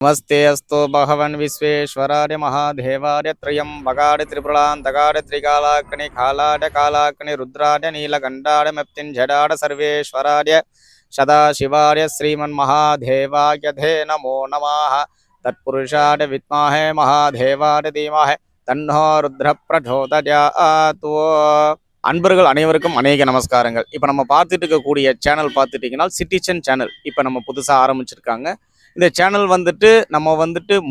नमस्ते अस्तु भगवन् विश्वेश्वराय महादेवाय त्र्यम्बकाय त्रिपुरान्तकाय त्रिकालाग्नि कालाय कालाग्नि रुद्राय नीलकण्ठाय मृत्युञ्जयाय सर्वेश्वराय सदाशिवाय श्रीमन्महादेवाय धे नमो नमः। तत्पुरुषाय विद्महे महादेवाय धीमहि तन्नो रुद्र प्रचोदयात्। அன்பர்கள் அனைவருக்கும் அநேக நமஸ்காரங்கள். இப்போ நம்ம பார்த்துட்டு இருக்கக்கூடிய சேனல் பார்த்துட்டிங்கன்னா சிட்டிசன் சேனல் இப்போ நம்ம புதுசாக ஆரம்பிச்சிருக்காங்க. இந்த சேனல் நம்ம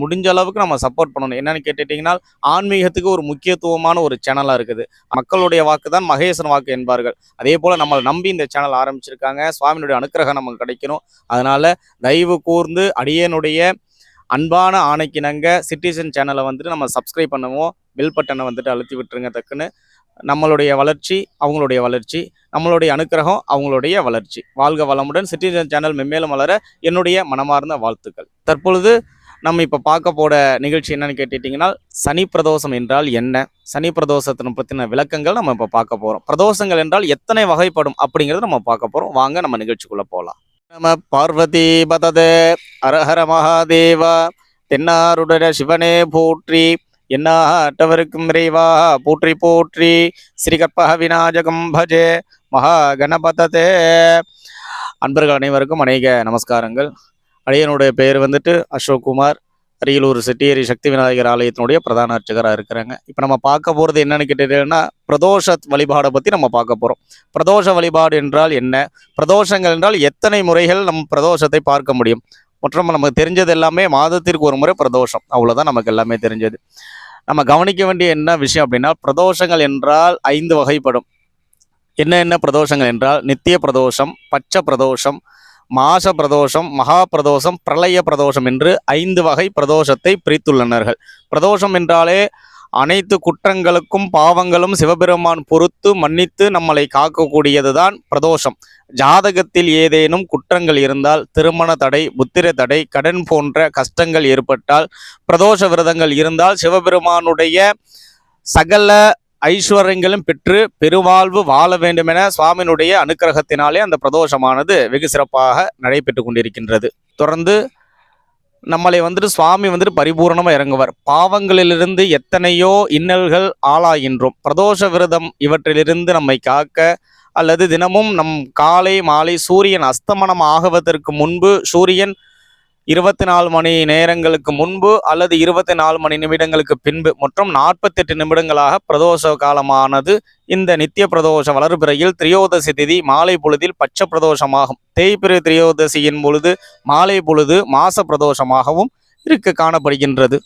முடிஞ்ச அளவுக்கு நம்ம சப்போர்ட் பண்ணணும். என்னன்னு கேட்டுட்டிங்கன்னா ஆன்மீகத்துக்கு ஒரு முக்கியத்துவமான ஒரு சேனலாக இருக்குது. மக்களுடைய வாக்கு தான் மகேசன் வாக்கு என்பார்கள். அதே போல் நம்மளை நம்பி இந்த சேனல் ஆரம்பிச்சிருக்காங்க. சுவாமியினுடைய அனுக்கிரகம் நமக்கு கிடைக்கணும். அதனால் தயவு கூர்ந்து அடியனுடைய அன்பான ஆணைக்கிணங்க சிட்டிசன் சேனலை நம்ம சப்ஸ்கிரைப் பண்ணுவோம். பெல் பட்டனை அழுத்தி விட்டுருங்க. டக்குன்னு நம்மளுடைய வளர்ச்சி அவங்களுடைய வளர்ச்சி, நம்மளுடைய அனுக்கிரகம் அவங்களுடைய வளர்ச்சி. வாழ்க வளமுடன். சிட்டிசன் சேனல் மென்மேலும் வளர என்னுடைய மனமார்ந்த வாழ்த்துக்கள். தற்பொழுது நம்ம இப்போ பார்க்க போட நிகழ்ச்சி என்னன்னு கேட்டுட்டிங்கன்னா சனி பிரதோஷம் என்றால் என்ன, சனி பிரதோஷத்தினை பற்றின விளக்கங்கள் நம்ம இப்போ பார்க்க போகிறோம். பிரதோஷங்கள் என்றால் எத்தனை வகைப்படும் அப்படிங்கிறத நம்ம பார்க்க போகிறோம். வாங்க நம்ம நிகழ்ச்சிக்குள்ளே போகலாம். நம பார்வதி பததே அரஹர மகாதேவா. தென்னாருடைய சிவனே போற்றி, என்னாட்டவருக்கும் இறைவா போற்றி போற்றி. ஸ்ரீகற்பக விநாயகம் பஜே மகா கணபதே. அன்பர்கள் அனைவருக்கும் அநேக நமஸ்காரங்கள். அடியனுடைய பெயர் அசோக்குமார். அரியலூர் செட்டியேரி சக்தி விநாயகர் ஆலயத்தினுடைய பிரதான அர்ச்சகராக இருக்கிறாங்க. இப்போ நம்ம பார்க்க போகிறது என்னன்னு கேட்டீங்கன்னா பிரதோஷ வழிபாடை பற்றி நம்ம பார்க்க போகிறோம். பிரதோஷ வழிபாடு என்றால் என்ன, பிரதோஷங்கள் என்றால் எத்தனை முறைகள் நம்ம பிரதோஷத்தை பார்க்க முடியும், மற்றும் நமக்கு தெரிஞ்சது எல்லாமே மாதத்திற்கு ஒரு முறை பிரதோஷம், அவ்வளோதான் நமக்கு எல்லாமே தெரிஞ்சது. நம்ம கவனிக்க வேண்டிய என்ன விஷயம் அப்படின்னா பிரதோஷங்கள் என்றால் 5 வகைப்படும். என்ன பிரதோஷங்கள் என்றால் நித்திய பிரதோஷம், பட்ச பிரதோஷம், மாச பிரதோஷம், மகா பிரதோஷம், பிரளய பிரதோஷம் என்று 5 வகை பிரதோஷத்தை பிரித்துள்ளனர்கள். பிரதோஷம் என்றாலே அனைத்து குற்றங்களுக்கும் பாவங்களும் சிவபெருமான் பொறுத்து மன்னித்து நம்மளை காக்கக்கூடியது தான் பிரதோஷம். ஜாதகத்தில் ஏதேனும் குற்றங்கள் இருந்தால், திருமண தடை, புத்திர தடை, கடன் போன்ற கஷ்டங்கள் ஏற்பட்டால், பிரதோஷ விரதங்கள் இருந்தால் சிவபெருமானுடைய சகல ஐஸ்வர்யங்களும் பெற்று பெருவாழ்வு வாழ வேண்டும் என சுவாமியினுடைய அனுக்கிரகத்தினாலே அந்த பிரதோஷமானது வெகு சிறப்பாக நடைபெற்று கொண்டிருக்கின்றது. தொடர்ந்து நம்மளை சுவாமி பரிபூர்ணமாக இறங்குவார். பாவங்களிலிருந்து எத்தனையோ இன்னல்கள் ஆளாகின்றோம். பிரதோஷ விரதம் இவற்றிலிருந்து நம்மை காக்க, அல்லது தினமும் நம் காலை மாலை சூரியன் அஸ்தமனம் ஆகுவதற்கு முன்பு, சூரியன் 24 மணி நேரங்களுக்கு முன்பு அல்லது 24 மணி நிமிடங்களுக்கு பின்பு மற்றும் 48 நிமிடங்களாக பிரதோஷ காலமானது இந்த நித்திய பிரதோஷ வளர்பிறையில் திரியோதசி திதி மாலை பொழுதில் பட்ச பிரதோஷமாகும். தேய்பிறை திரியோதசியின் பொழுது மாலை பொழுது மாச பிரதோஷமாகவும் காணப்படுகின்றது.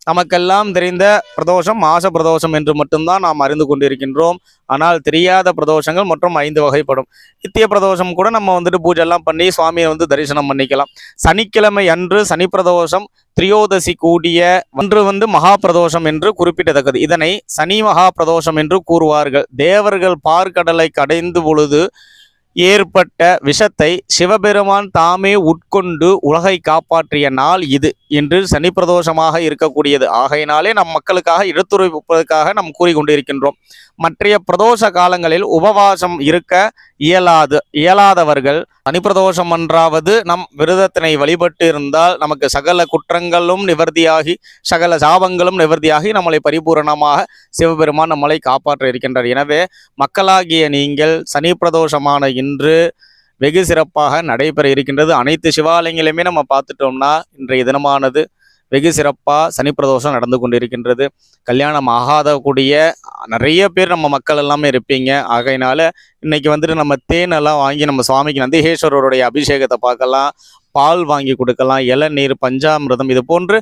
நமக்கெல்லாம் தெரிந்த பிரதோஷம் மாச பிரதோஷம் என்று மட்டும்தான் நாம் அறிந்து கொண்டிருக்கின்றோம். ஆனால் தெரியாத பிரதோஷங்கள் மற்றும் 5 வகைப்படும். நித்திய பிரதோஷம் கூட நம்ம பூஜைலாம் பண்ணி சுவாமியை தரிசனம் பண்ணிக்கலாம். சனிக்கிழமை அன்று சனி பிரதோஷம் திரியோதசி கூடிய ஒன்று மகா பிரதோஷம் என்று குறிப்பிடத்தக்கது. இதனை சனி மகா பிரதோஷம் என்று கூறுவார்கள். தேவர்கள் பார்க்கடலை கடைந்து பொழுது ஏற்பட்ட விஷத்தை சிவபெருமான் தாமே உட்கொண்டு உலகை காப்பாற்றிய நாள் இது என்று சனி பிரதோஷமாக இருக்கக்கூடியது. ஆகையினாலே நம் மக்களுக்காக எடுத்துரைப்பதற்காக நாம் கூறிக்கொண்டிருக்கின்றோம். மற்றைய பிரதோஷ காலங்களில் உபவாசம் இருக்க இயலாதவர்கள் சனிப்பிரதோஷம் அன்றாவது நம் விரதத்தினை வழிபட்டு இருந்தால் நமக்கு சகல குற்றங்களும் நிவர்த்தியாகி சகல சாபங்களும் நிவர்த்தியாகி நம்மளை பரிபூரணமாக சிவபெருமான் நம்மளை காப்பாற்ற இருக்கின்றார். எனவே மக்களாகிய நீங்கள் சனி பிரதோஷமான இன்று வெகு சிறப்பாக நடைபெற இருக்கின்றது. அனைத்து சிவாலயங்களையுமே நம்ம பார்த்துட்டோம்னா இன்றைய தினமானது வெகு சிறப்பாக சனி பிரதோஷம் நடந்து கொண்டிருக்கின்றது. கல்யாணம் ஆகாத கூடிய நிறைய பேர் நம்ம மக்கள் எல்லாமே இருப்பீங்க. ஆகையினால இன்னைக்கு நம்ம தேனெல்லாம் வாங்கி நம்ம சுவாமிக்கு நந்திகேஸ்வரருடைய அபிஷேகத்தை பார்க்கலாம், பால் வாங்கி கொடுக்கலாம், இளநீர், பஞ்சாமிர்தம், இது போன்று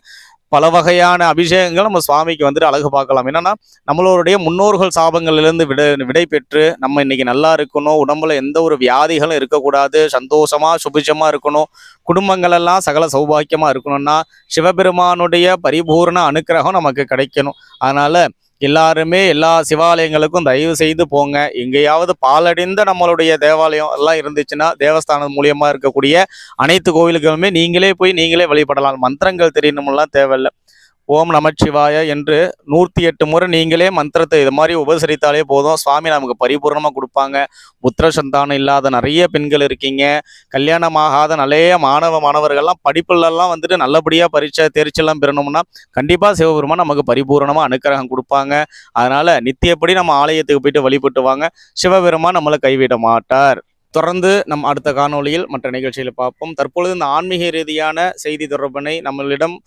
பல வகையான அபிஷேகங்கள் நம்ம சுவாமிக்கு அழகு பார்க்கலாம். என்னன்னா நம்மளுடைய முன்னோர்கள் சாபங்களிலிருந்து விடை பெற்று நம்ம இன்னைக்கு நல்லா இருக்கணும், உடம்புல எந்த ஒரு வியாதிகளும் இருக்கக்கூடாது, சந்தோஷமா சுபிட்சமா இருக்கணும், குடும்பங்கள் எல்லாம் சகல சௌபாக்கியமா இருக்கணும்னா சிவபெருமானுடைய பரிபூர்ண அனுக்கிரகம் நமக்கு கிடைக்கணும். அதனால எல்லாருமே எல்லா சிவாலயங்களுக்கும் தயவு செய்து போங்க. எங்கேயாவது பாலடைந்த நம்மளுடைய தேவாலயம் எல்லாம் இருந்துச்சுன்னா தேவஸ்தானம் மூலியமா இருக்கக்கூடிய அனைத்து கோவில்களுமே நீங்களே போய் நீங்களே வழிபடலாம். மந்திரங்கள் தெரியணும்லாம் தேவையில்லை. ஓம் நமச்சிவாய என்று 108 முறை நீங்களே மந்திரத்தை இது மாதிரி உபசரித்தாலே போதும், சுவாமி நமக்கு பரிபூர்ணமாக கொடுப்பாங்க. புத்திர சந்தானம் இல்லாத நிறைய பெண்கள் இருக்கீங்க, கல்யாணமாகாத நிறைய மாணவர்கள்லாம் படிப்புலலாம் வந்துட்டு நல்லபடியாக பரீட்சை தேர்ச்சியெல்லாம் பெறணும்னா கண்டிப்பாக சிவபெருமான் நமக்கு பரிபூர்ணமாக அனுக்கிரகம் கொடுப்பாங்க. அதனால் நித்தியப்படி நம்ம ஆலயத்துக்கு போயிட்டு வழிபட்டு வாங்க, சிவபெருமான் நம்மளை கைவிட மாட்டார். தொடர்ந்து நம் அடுத்த காணொளியில் மற்ற நிகழ்ச்சியில் பார்ப்போம். தற்பொழுது இந்த ஆன்மீக ரீதியான செய்தி தொடர்பினை நம்மளிடம்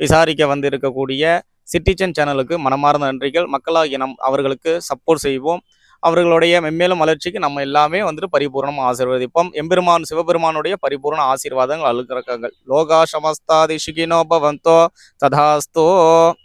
விசாரிக்க வந்திருக்கக்கூடிய சிட்டிசன் சேனலுக்கு மனமார்ந்த நன்றிகள். மக்களாகிய அவர்களுக்கு சப்போர்ட் செய்வோம். அவர்களுடைய மென்மேலும் வளர்ச்சிக்கு நம்ம எல்லாமே வந்துட்டு பரிபூர்ணமாக ஆசீர்வதிப்போம். எம்பெருமான் சிவபெருமானுடைய பரிபூர்ண ஆசீர்வாதங்கள் அழுக்கிறக்காங்கள். லோகா சமஸ்தாதி சுகினோ பவந்தோ ததாஸ்தோ.